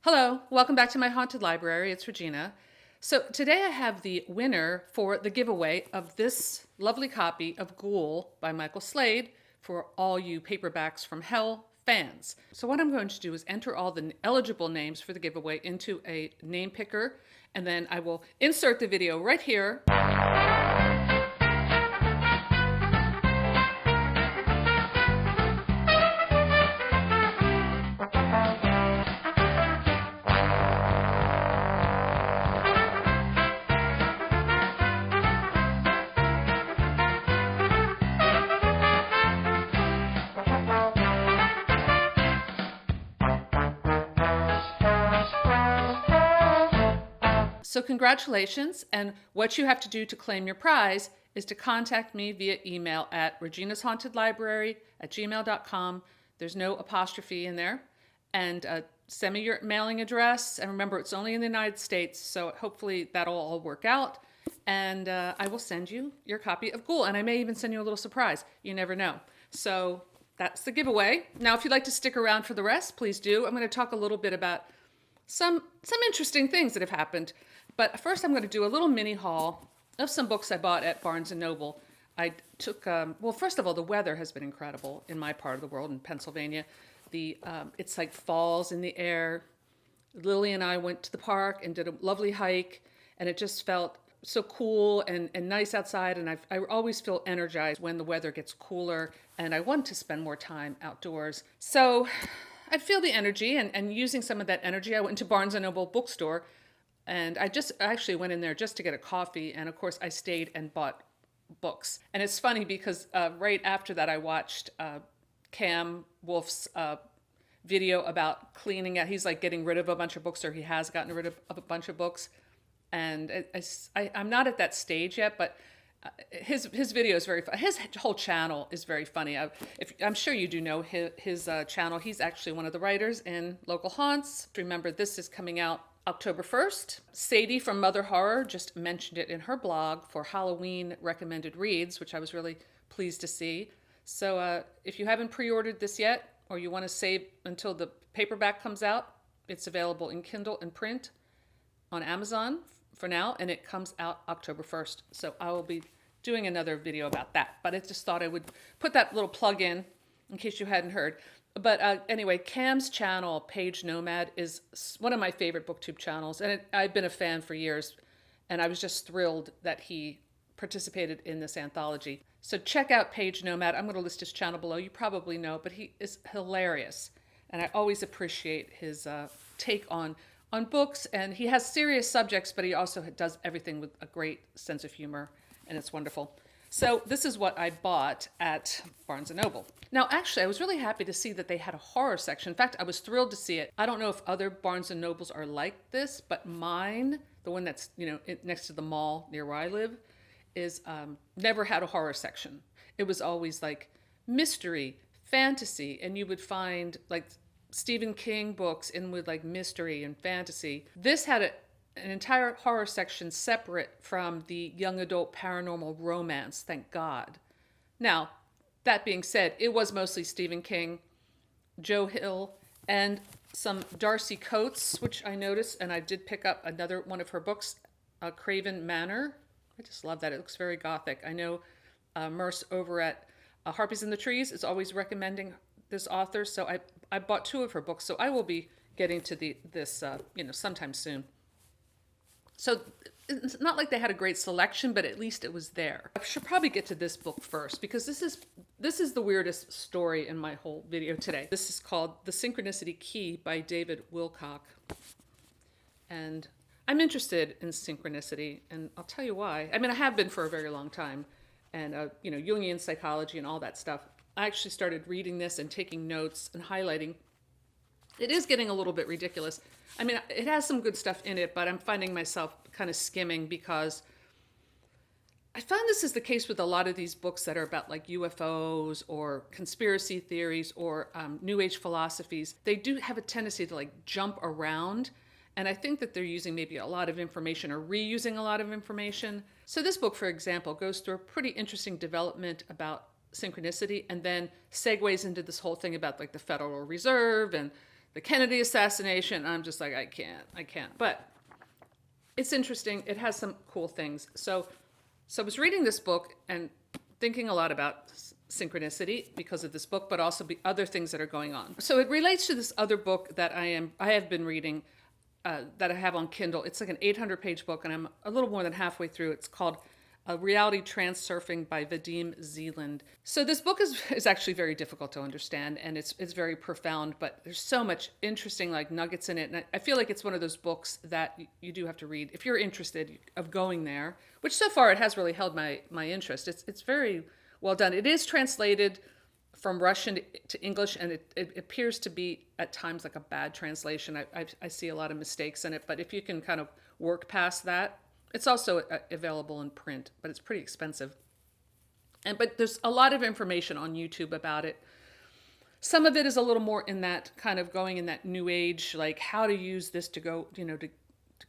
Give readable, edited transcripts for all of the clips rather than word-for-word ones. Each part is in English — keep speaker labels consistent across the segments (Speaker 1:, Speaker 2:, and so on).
Speaker 1: Hello, welcome back to my haunted library. It's Regina. So today I have the winner for the giveaway of this lovely copy of Ghoul by Michael Slade for all you Paperbacks from Hell fans. So what I'm going to do is enter all the eligible names for the giveaway into a name picker, and then I will insert the video right here. So congratulations, and what you have to do to claim your prize is to contact me via email at reginashauntedlibrary@gmail.com. There's no apostrophe in there. And send me your mailing address. And remember, it's only in the United States, so hopefully that'll all work out. And I will send you your copy of Ghoul, and I may even send you a little surprise. You never know. So that's the giveaway. Now, if you'd like to stick around for the rest, please do. I'm going to talk a little bit about some interesting things that have happened. But first, I'm going to do a little mini haul of some books I bought at Barnes & Noble. I took, well, first of all, the weather has been incredible in my part of the world, in Pennsylvania. It's like falls in the air. Lily and I went to the park and did a lovely hike, and it just felt so cool and nice outside. And I always feel energized when the weather gets cooler, and I want to spend more time outdoors. So I feel the energy, and using some of that energy, I went to Barnes & Noble bookstore, and I actually went in there just to get a coffee, and of course I stayed and bought books. And it's funny because right after that I watched Cam Wolf's video about cleaning out. He's like getting rid of a bunch of books, or he has gotten rid of a bunch of books. And I'm not at that stage yet, but his video is very fun. His whole channel is very funny. I'm sure you do know his channel. He's actually one of the writers in Local Haunts. Remember, this is coming out October 1st. Sadie from Mother Horror just mentioned it in her blog for Halloween recommended reads, which I was really pleased to see. So if you haven't pre-ordered this yet, or you want to save until the paperback comes out, it's available in Kindle and print on Amazon for now, and it comes out October 1st. So I will be doing another video about that, but I just thought I would put that little plug in case you hadn't heard. But anyway, Cam's channel, Page Nomad, is one of my favorite booktube channels, and I've been a fan for years, and I was just thrilled that he participated in this anthology. So check out Page Nomad. I'm going to list his channel below. You probably know, but he is hilarious, and I always appreciate his take on books, and he has serious subjects, but he also does everything with a great sense of humor, and it's wonderful. So this is what I bought at Barnes & Noble. Now, actually, I was really happy to see that they had a horror section. In fact, I was thrilled to see it. I don't know if other Barnes & Nobles are like this, but mine, the one that's next to the mall near where I live, is never had a horror section. It was always like mystery, fantasy, and you would find like Stephen King books in with like mystery and fantasy. This had an entire horror section separate from the young adult paranormal romance, thank God. Now, that being said, it was mostly Stephen King, Joe Hill, and some Darcy Coates, which I noticed, and I did pick up another one of her books, Craven Manor. I just love that. It looks very gothic. I know Merce over at Harpies in the Trees is always recommending this author, so I bought two of her books, so I will be getting to this sometime soon. So it's not like they had a great selection, but at least it was there. I should probably get to this book first, because this is the weirdest story in my whole video today. This is called The Synchronicity Key by David Wilcock. And I'm interested in synchronicity, and I'll tell you why. I mean, I have been for a very long time, and Jungian psychology and all that stuff. I actually started reading this and taking notes and highlighting. It is getting a little bit ridiculous. I mean, it has some good stuff in it, but I'm finding myself kind of skimming, because I find this is the case with a lot of these books that are about like UFOs or conspiracy theories or New Age philosophies. They do have a tendency to like jump around, and I think that they're using maybe a lot of information or reusing a lot of information. So this book, for example, goes through a pretty interesting development about synchronicity, and then segues into this whole thing about like the Federal Reserve and the Kennedy assassination. I'm just like, I can't. But it's interesting. It has some cool things. So I was reading this book and thinking a lot about synchronicity because of this book, but also other things that are going on. So it relates to this other book that I have been reading, that I have on Kindle. It's like an 800-page book, and I'm a little more than halfway through. It's called Reality Transurfing by Vadim Zeland. So this book is actually very difficult to understand, and it's very profound, but there's so much interesting like nuggets in it. And I feel like it's one of those books that you do have to read if you're interested of going there, which so far it has really held my interest. It's very well done. It is translated from Russian to English, and it appears to be at times like a bad translation. I see a lot of mistakes in it, but if you can kind of work past that, it's also available in print, but it's pretty expensive. But there's a lot of information on YouTube about it. Some of it is a little more in that kind of going in that new age, like how to use this to go, to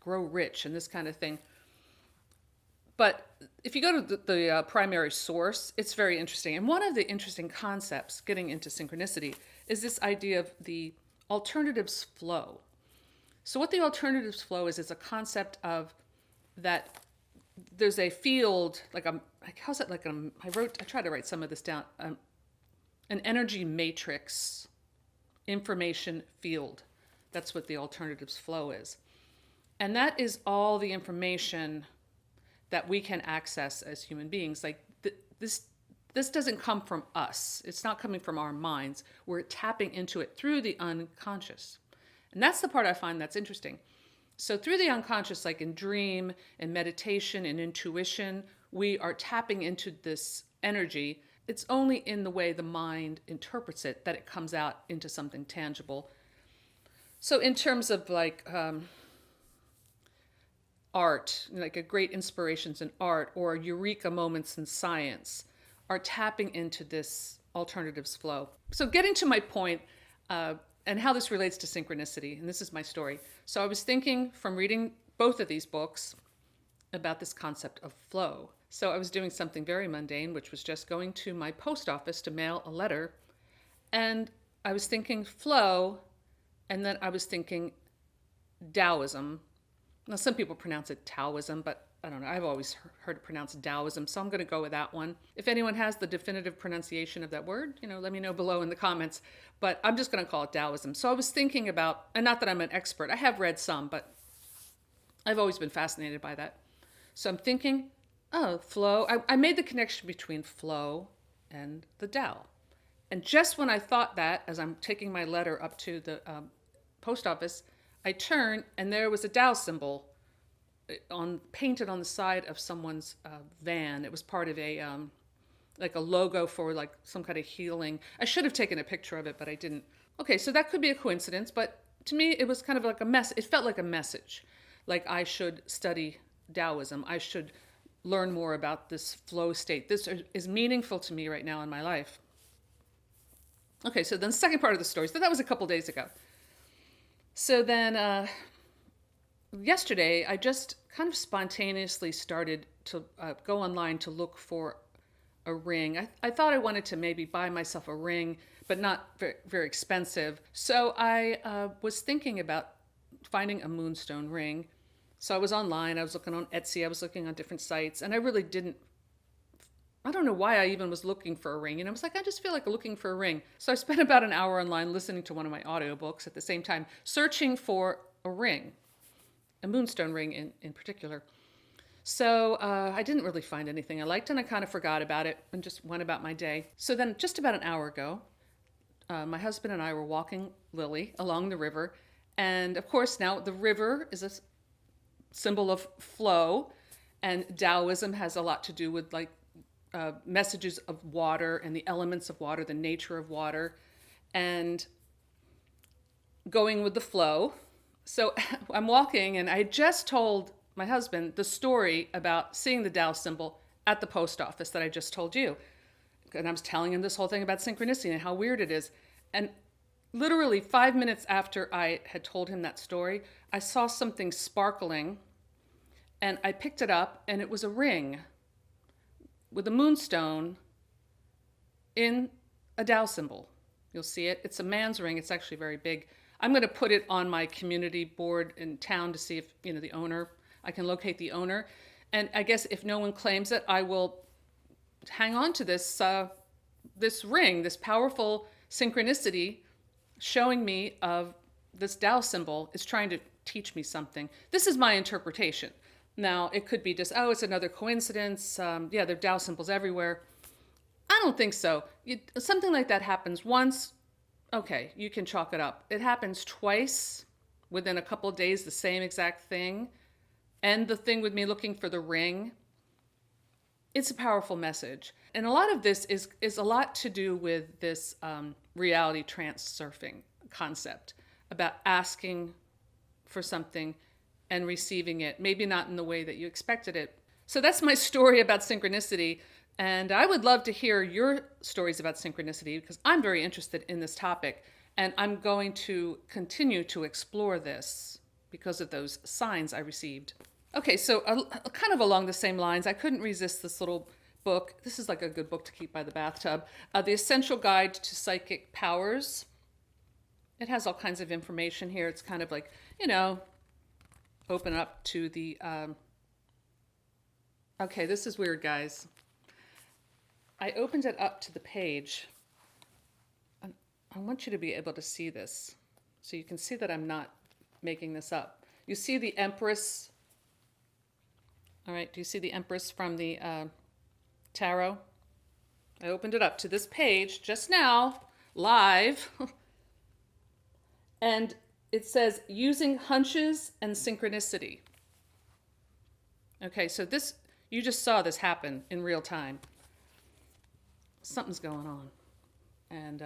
Speaker 1: grow rich and this kind of thing. But if you go to the primary source, it's very interesting. And one of the interesting concepts getting into synchronicity is this idea of the alternatives flow. So what the alternatives flow is a concept of that there's a field, I tried to write some of this down, an energy matrix information field. That's what the alternatives flow is. And that is all the information that we can access as human beings. Like this doesn't come from us. It's not coming from our minds. We're tapping into it through the unconscious. And that's the part I find that's interesting. So through the unconscious, like in dream and meditation and intuition, we are tapping into this energy. It's only in the way the mind interprets it that it comes out into something tangible. So in terms of like art, like a great inspirations in art or eureka moments in science are tapping into this alternatives flow. So getting to my point, and how this relates to synchronicity, and this is my story. So I was thinking from reading both of these books about this concept of flow. So I was doing something very mundane, which was just going to my post office to mail a letter. And I was thinking flow, and then I was thinking Taoism. Now, some people pronounce it Taoism, but I don't know. I've always heard it pronounced Taoism, so I'm going to go with that one. If anyone has the definitive pronunciation of that word, let me know below in the comments. But I'm just going to call it Taoism. So I was thinking about, and not that I'm an expert, I have read some, but I've always been fascinated by that. So I'm thinking, flow. I made the connection between flow and the Tao. And just when I thought that, as I'm taking my letter up to the post office, I turned and there was a Tao symbol painted on the side of someone's van. It was part of a logo for like some kind of healing. I should have taken a picture of it, but I didn't. Okay, so that could be a coincidence, but to me it was kind of like it felt like a message. Like I should study Taoism. I should learn more about this flow state. This is meaningful to me right now in my life. Okay, so then the second part of the story. So that was a couple days ago. So then yesterday, I just kind of spontaneously started to go online to look for a ring. I thought I wanted to maybe buy myself a ring, but not very, very expensive. So I was thinking about finding a moonstone ring. So I was online, I was looking on Etsy, I was looking on different sites, and I really I don't know why I even was looking for a ring. I was like, I just feel like looking for a ring. So I spent about an hour online listening to one of my audiobooks at the same time, searching for a ring, a moonstone ring in particular. So I didn't really find anything I liked, and I kind of forgot about it and just went about my day. So then just about an hour ago, my husband and I were walking Lily along the river. And of course, now the river is a symbol of flow, and Taoism has a lot to do with like messages of water and the elements of water, the nature of water, and going with the flow. So I'm walking, and I just told my husband the story about seeing the Tao symbol at the post office that I just told you. And I was telling him this whole thing about synchronicity and how weird it is. And literally 5 minutes after I had told him that story, I saw something sparkling, and I picked it up, and it was a ring with a moonstone in a Tao symbol. You'll see it. It's a man's ring. It's actually very big. I'm going to put it on my community board in town to see if, the owner, I can locate the owner. And I guess if no one claims it, I will hang on to this ring, this powerful synchronicity showing me of this Tao symbol is trying to teach me something. This is my interpretation. Now, it could be just, oh, it's another coincidence. Yeah, there are Tao symbols everywhere. I don't think so. Something like that happens once, okay, you can chalk it up. It happens twice within a couple of days, the same exact thing. And the thing with me looking for the ring, it's a powerful message. And a lot of this is a lot to do with this reality transurfing concept about asking for something and receiving it, maybe not in the way that you expected it. So that's my story about synchronicity. And I would love to hear your stories about synchronicity because I'm very interested in this topic. And I'm going to continue to explore this because of those signs I received. Okay, so kind of along the same lines, I couldn't resist this little book. This is like a good book to keep by the bathtub. The Essential Guide to Psychic Powers. It has all kinds of information here. It's kind of like, open up to the... Okay, this is weird, guys. I opened it up to the page. I want you to be able to see this. So you can see that I'm not making this up. You see the Empress. All right, do you see the Empress from the tarot? I opened it up to this page just now, live. And it says, using hunches and synchronicity. Okay, so this, you just saw this happen in real time. Something's going on. And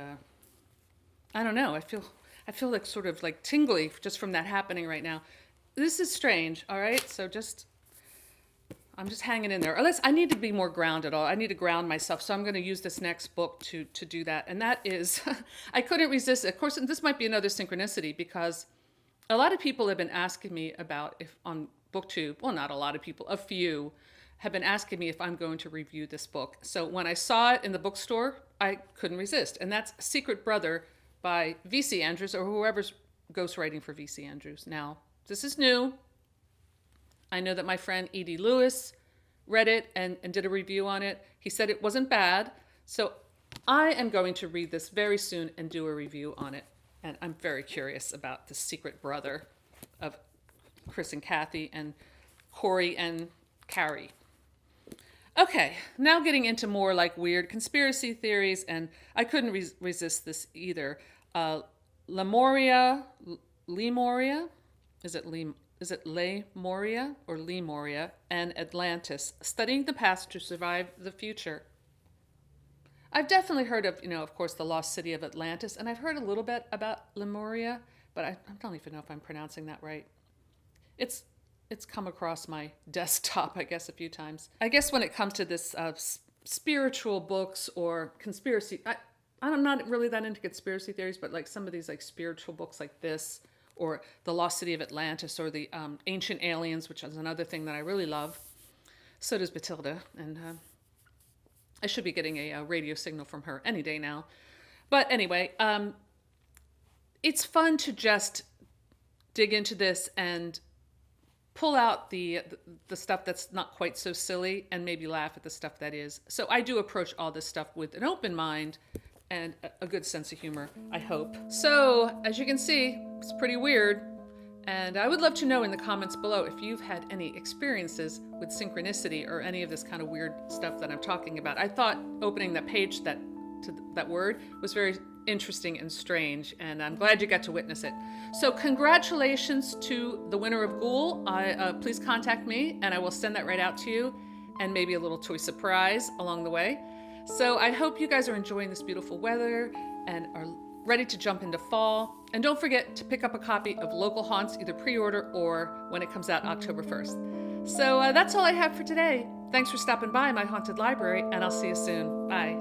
Speaker 1: I don't know, I feel like sort of like tingly just from that happening right now. This is strange, all right? So I'm just hanging in there. Unless I need to be more grounded. I need to ground myself. So I'm going to use this next book to do that. And that is, I couldn't resist. Of course, this might be another synchronicity because a lot of people have been asking me about if on BookTube, well, not a lot of people, a few have been asking me if I'm going to review this book. So when I saw it in the bookstore, I couldn't resist. And that's Secret Brother by V.C. Andrews or whoever's ghostwriting for V.C. Andrews. Now, this is new. I know that my friend E.D. Lewis read it and did a review on it. He said it wasn't bad. So I am going to read this very soon and do a review on it. And I'm very curious about the Secret Brother of Chris and Kathy and Corey and Carrie. Okay, now getting into more like weird conspiracy theories, and I couldn't resist this either. Lemuria, is it Lemuria or Lemuria, and Atlantis, studying the past to survive the future. I've definitely heard of, of course, the lost city of Atlantis, and I've heard a little bit about Lemuria, but I don't even know if I'm pronouncing that right. It's come across my desktop, I guess, a few times. I guess when it comes to this spiritual books or conspiracy, I'm not really that into conspiracy theories, but like some of these like spiritual books like this, or The Lost City of Atlantis, or the Ancient Aliens, which is another thing that I really love. So does Batilda, and I should be getting a radio signal from her any day now. But anyway, it's fun to just dig into this and pull out the stuff that's not quite so silly and maybe laugh at the stuff that is. So I do approach all this stuff with an open mind and a good sense of humor, I hope. So, as you can see, it's pretty weird. And I would love to know in the comments below if you've had any experiences with synchronicity or any of this kind of weird stuff that I'm talking about. I thought opening that page, that word, was very interesting and strange, and I'm glad you got to witness it. So congratulations to the winner of Ghoul. Please contact me and I will send that right out to you, and maybe a little toy surprise along the way. So I hope you guys are enjoying this beautiful weather and are ready to jump into fall. And don't forget to pick up a copy of Local Haunts, either pre-order or when it comes out October 1st. So that's all I have for today. Thanks for stopping by my haunted library, and I'll see you soon. Bye.